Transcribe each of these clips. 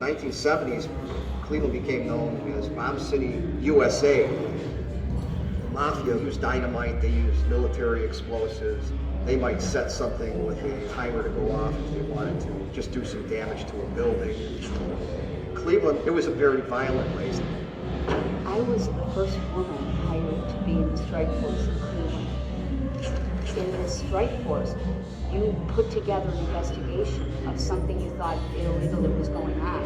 1970s, Cleveland became known as Bomb City, USA. Mafia used dynamite, they used military explosives. They might set something with a timer to go off if they wanted to just do some damage to a building. Cleveland, it was a very violent place. I was the first woman hired to be in the strike force in Cleveland. In this strike force, you put together an investigation of something you thought illegally was going on,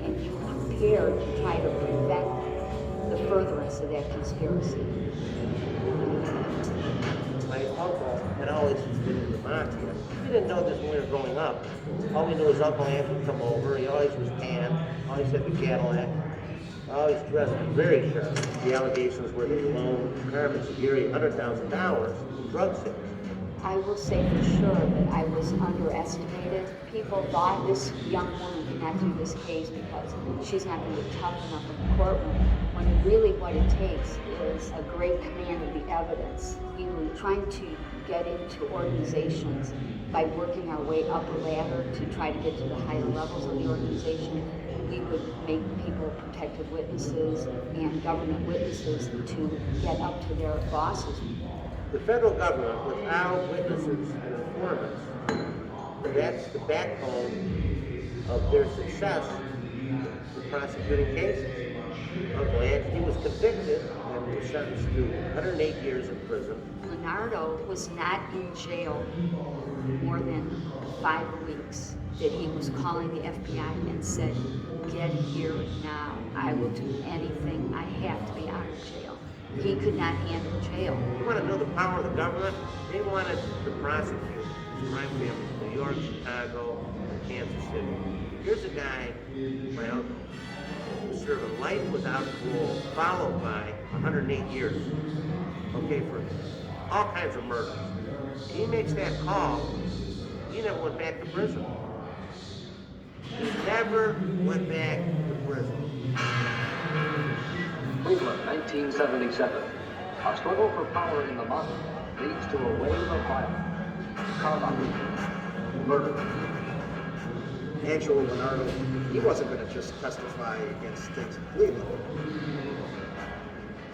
and you prepared to try to prevent the furtherance of that conspiracy. My uncle had always been in the mafia. We didn't know this when we were growing up. All we knew was Uncle Hank would come over. He always was tanned, always had the Cadillac, always dressed very sharp. The allegations were that he loaned Carmen Seguri $100,000 in drug sales. I will say for sure that I was underestimated. People thought this young woman could not do this case because she's not going to be tough enough in the courtroom, when really what it takes is a great command of the evidence. We were trying to get into organizations by working our way up a ladder to try to get to the higher levels of the organization. We would make people protected witnesses and government witnesses to get up to their bosses. The federal government, without witnesses and informants, that's the backbone of their success in prosecuting cases. Uncle Anthony was convicted and was sentenced to 108 years in prison. Leonardo was not in jail more than 5 weeks that he was calling the FBI and said, "Get here now. I will do anything. I have to be out of jail." He could not handle jail. You want to know the power of the government? They wanted to prosecute crime families in New York, Chicago, and Kansas City. Here's a guy, my uncle, who served a life without parole, followed by 108 years, okay, for all kinds of murders. He makes that call. He never went back to prison. He never went back to prison. Cleveland, 1977. A struggle for power in the mafia leads to a wave of violence. Car robbery, murder. Angelo Leonardo, he wasn't going to just testify against things in Cleveland.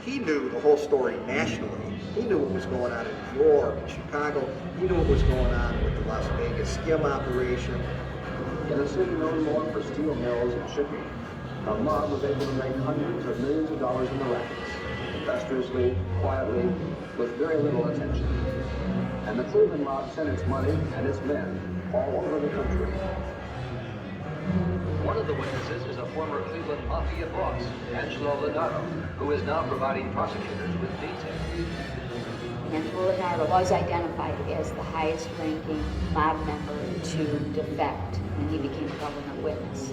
He knew the whole story nationally. He knew what was going on in New York, Chicago. He knew what was going on with the Las Vegas skim operation. In a city known more for steel mills and shipping, the mob was able to make hundreds of millions of dollars in the rackets, industriously, quietly, with very little attention. And the Cleveland mob sent its money and its men all over the country. One of the witnesses is a former Cleveland mafia boss, Angelo Leonardo, who is now providing prosecutors with details. Angelo Leonardo was identified as the highest ranking mob member to defect when he became a government witness.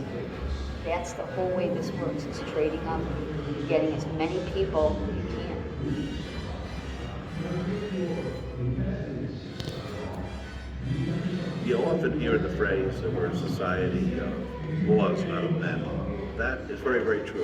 That's the whole way this works, is trading up, getting as many people as you can. You often hear the phrase that we're a society of laws, not of men. That is very, very true.